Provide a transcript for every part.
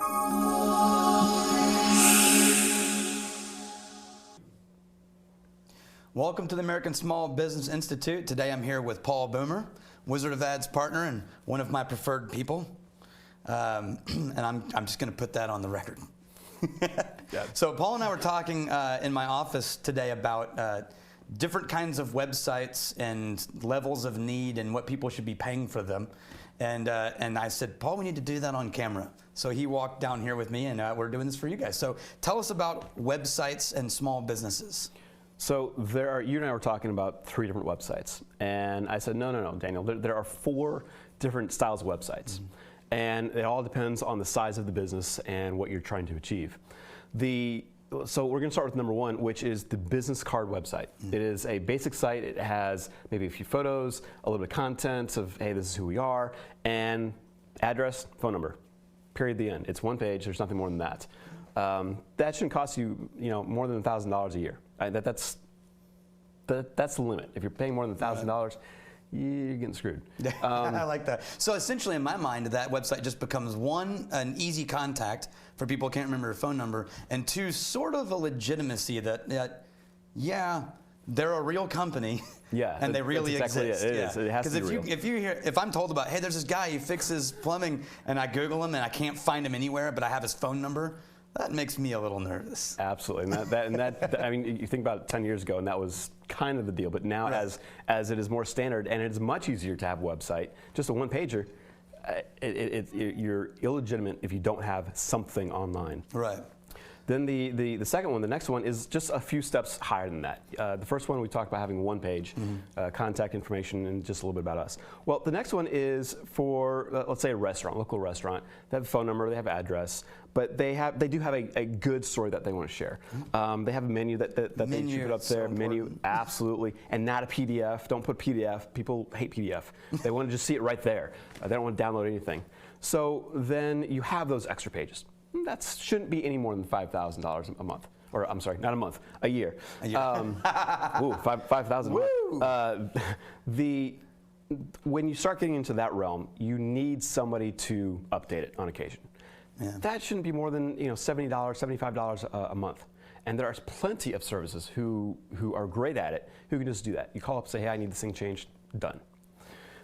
Welcome to the American Small Business Institute. Today I'm here with Paul Boomer, Wizard of Ads partner and one of my preferred people. And I'm just going to put that on the record. Yeah. So Paul and I were talking in my office today about different kinds of websites and levels of need and what people should be paying for them. And I said, Paul, we need to do that on camera. So he walked down here with me, and we're doing this for you guys. So tell us about websites and small businesses. So you and I were talking about 3 different websites, and I said, no, Daniel, there are 4 different styles of websites, and it all depends on the size of the business and what you're trying to achieve. So we're going to start with number 1, which is the business card website. It is a basic site. It has maybe a few photos, a little bit of content of, hey, this is who we are, and address, phone number, period, the end. It's 1 page. There's nothing more than that. That shouldn't cost you, more than $1,000 a year. That's the limit. If you're paying more than $1,000, you're getting screwed. I like that. So essentially, in my mind, that website just becomes 1, an easy contact for people who can't remember their phone number, and 2, sort of a legitimacy that yeah, they're a real company. Yeah, and they really that's exactly exist. It is. It has to be real. If I'm told about, hey, there's this guy, he fixes plumbing, and I Google him and I can't find him anywhere, but I have his phone number, that makes me a little nervous. Absolutely, and that I mean, you think about it 10 years ago, and that was kind of the deal. But now, right, as it is more standard, and it's much easier to have a website, just a 1-pager, you're illegitimate if you don't have something online. Right. Then the second one, the next one, is just a few steps higher than that. The first one we talked about having 1 page, contact information, and just a little bit about us. Well, the next one is for, let's say, a restaurant, local restaurant. They have a phone number, they have address, but they do have a good story that they want to share. They have a menu that they should put up there. Menu, absolutely, and not a PDF. Don't put PDF. People hate PDF. They want to just see it right there. They don't want to download anything. So then you have those extra pages. That shouldn't be any more than $5,000 a month. Or I'm sorry, not a month, a year. Ooh, 5,000 a month. When you start getting into that realm, you need somebody to update it on occasion. Yeah. That shouldn't be more than $70, $75 a month. And there are plenty of services who are great at it, who can just do that. You call up, say, hey, I need this thing changed, done.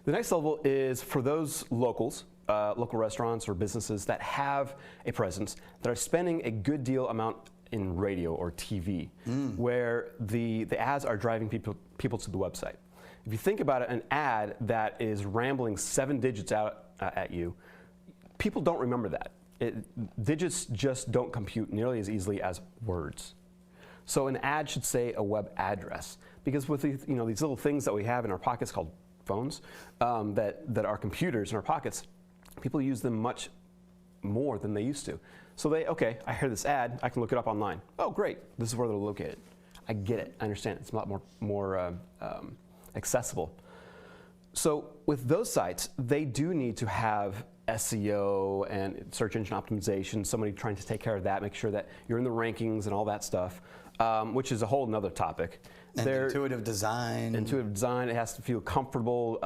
The next level is for those locals, local restaurants or businesses that have a presence, that are spending a good deal amount in radio or TV, where the ads are driving people to the website. If you think about it, an ad that is rambling 7 digits out at you, people don't remember that. Digits just don't compute nearly as easily as words. So an ad should say a web address, because with these little things that we have in our pockets called phones, that are computers in our pockets, people use them much more than they used to. So okay, I hear this ad, I can look it up online. Oh, great, this is where they're located. I get it, I understand it. It's a lot more accessible. So with those sites, they do need to have SEO and search engine optimization, somebody trying to take care of that, make sure that you're in the rankings and all that stuff, which is a whole nother topic. And intuitive design. Intuitive design, it has to feel comfortable.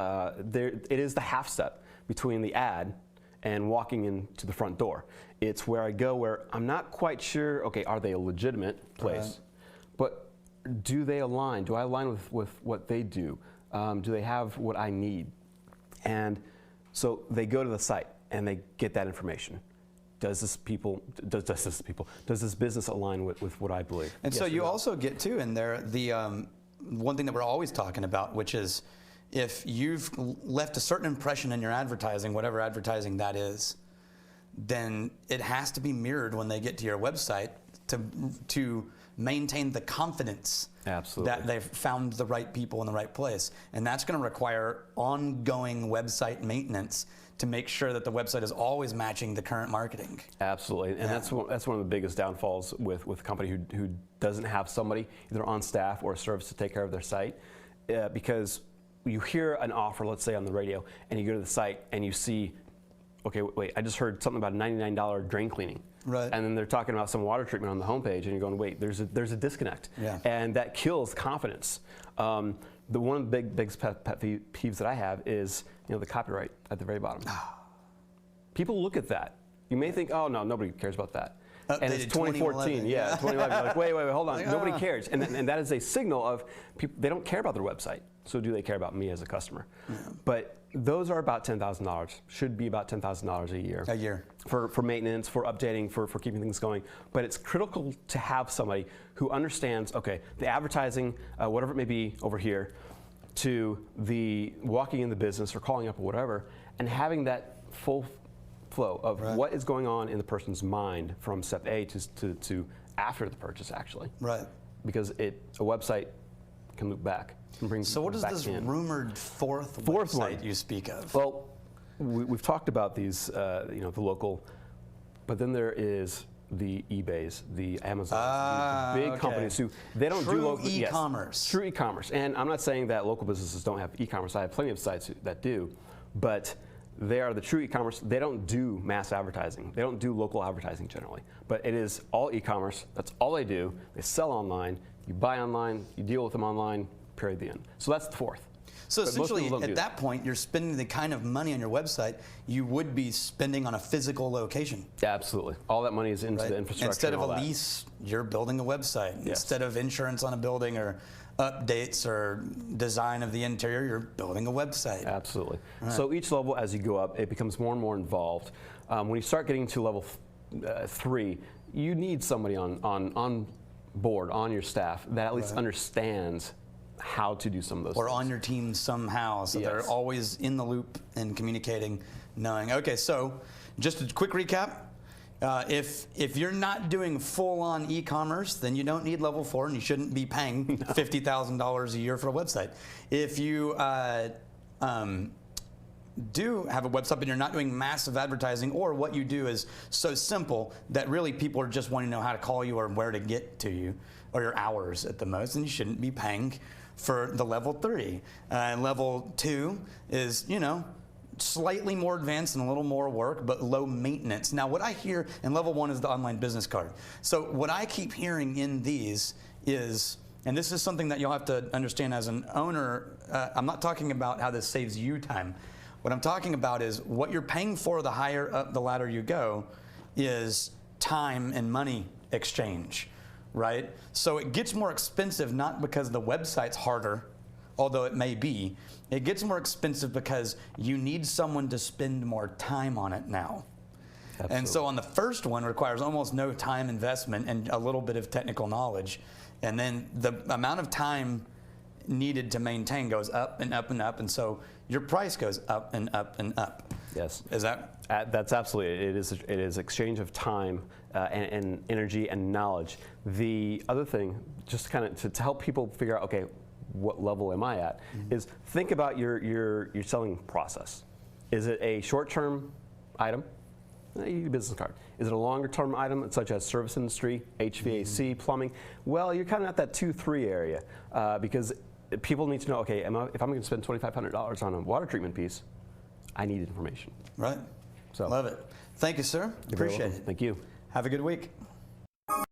It is the half step between the ad and walking into the front door. It's where I go where I'm not quite sure, okay, are they a legitimate place? Right. But do they align? Do I align with what they do? Do they have what I need? And so they go to the site and they get that information. Does this business align with what I believe? And yes, so you also get too in there the one thing that we're always talking about, which is if you've left a certain impression in your advertising, whatever advertising that is, then it has to be mirrored when they get to your website to maintain the confidence that they've found the right people in the right place. And that's going to require ongoing website maintenance to make sure that the website is always matching the current marketing. Absolutely, and that's one of the biggest downfalls with a company who doesn't have somebody either on staff or a service to take care of their site, because you hear an offer, let's say on the radio, and you go to the site and you see, okay, wait, I just heard something about a $99 drain cleaning. Right. And then they're talking about some water treatment on the homepage, and you're going, wait, there's a disconnect. Yeah. And that kills confidence. One of the big pet peeves that I have is the copyright at the very bottom. People look at that You may think, oh no, nobody cares about that. And it's Updated 2014, 2011, yeah, 2011. You're like, wait, hold on. Like, Nobody oh. cares. And that is a signal of people, they don't care about their website. So do they care about me as a customer? Yeah. But those are about $10,000, should be about $10,000 a year. A year. For maintenance, for updating, for keeping things going. But it's critical to have somebody who understands, okay, the advertising, whatever it may be over here, to the walking in the business or calling up or whatever, and having that full flow of what is going on in the person's mind from step A to after the purchase, actually. Right. Because a website can loop back. Can bring So what is back this in. rumored fourth website one you speak of? Well, we've talked about these, the local, but then there is the eBays, the Amazons, the big companies who they don't do local e-commerce. Yes, true e-commerce. And I'm not saying that local businesses don't have e-commerce. I have plenty of sites that do, but they are the true e-commerce. They don't do mass advertising. They don't do local advertising generally. But it is all e-commerce. That's all they do. They sell online. You buy online. You deal with them online. Period. The end. So that's the fourth. So But most essentially, people don't at do that point, you're spending the kind of money on your website you would be spending on a physical location. Yeah, absolutely. All that money is into Right? the infrastructure. Instead of and a all that. lease, you're building a website. Yes. Instead of insurance on a building or updates or design of the interior, you're building a website. Absolutely. So each level, as you go up, it becomes more and more involved. When you start getting to level 3, you need somebody on board, on your staff, that at least understands how to do some of those Or things. on your team somehow, so they're Yes. always in the loop and communicating, knowing. Okay, so just a quick recap. If you're not doing full-on e-commerce, then you don't need level 4, and you shouldn't be paying $50,000 a year for a website. If you do have a website, but you're not doing massive advertising, or what you do is so simple that really people are just wanting to know how to call you or where to get to you, or your hours at the most, and you shouldn't be paying for the level 3. Level 2 is, slightly more advanced and a little more work, but low maintenance. Now, what I hear, and level 1 is the online business card. So what I keep hearing in these is, and this is something that you'll have to understand as an owner, I'm not talking about how this saves you time. What I'm talking about is what you're paying for the higher up the ladder you go is time and money exchange, right? So it gets more expensive not because the website's harder, although it may be. It gets more expensive because you need someone to spend more time on it now. Absolutely. And so on the first one requires almost no time investment and a little bit of technical knowledge. And then the amount of time needed to maintain goes up and up and up. And so your price goes up and up and up. Yes. Is that? That's absolutely it. It is exchange of time and energy and knowledge. The other thing, just kind of to help people figure out, okay, what level am I at, is think about your selling process. Is it a short-term item? You need a business card. Is it a longer-term item, such as service industry, HVAC, plumbing? Well, you're kind of at that 2-3 area because people need to know, okay, if I'm going to spend $2,500 on a water treatment piece, I need information. Right. So, love it. Thank you, sir. You're very Appreciate welcome. it. Thank you. Have a good week.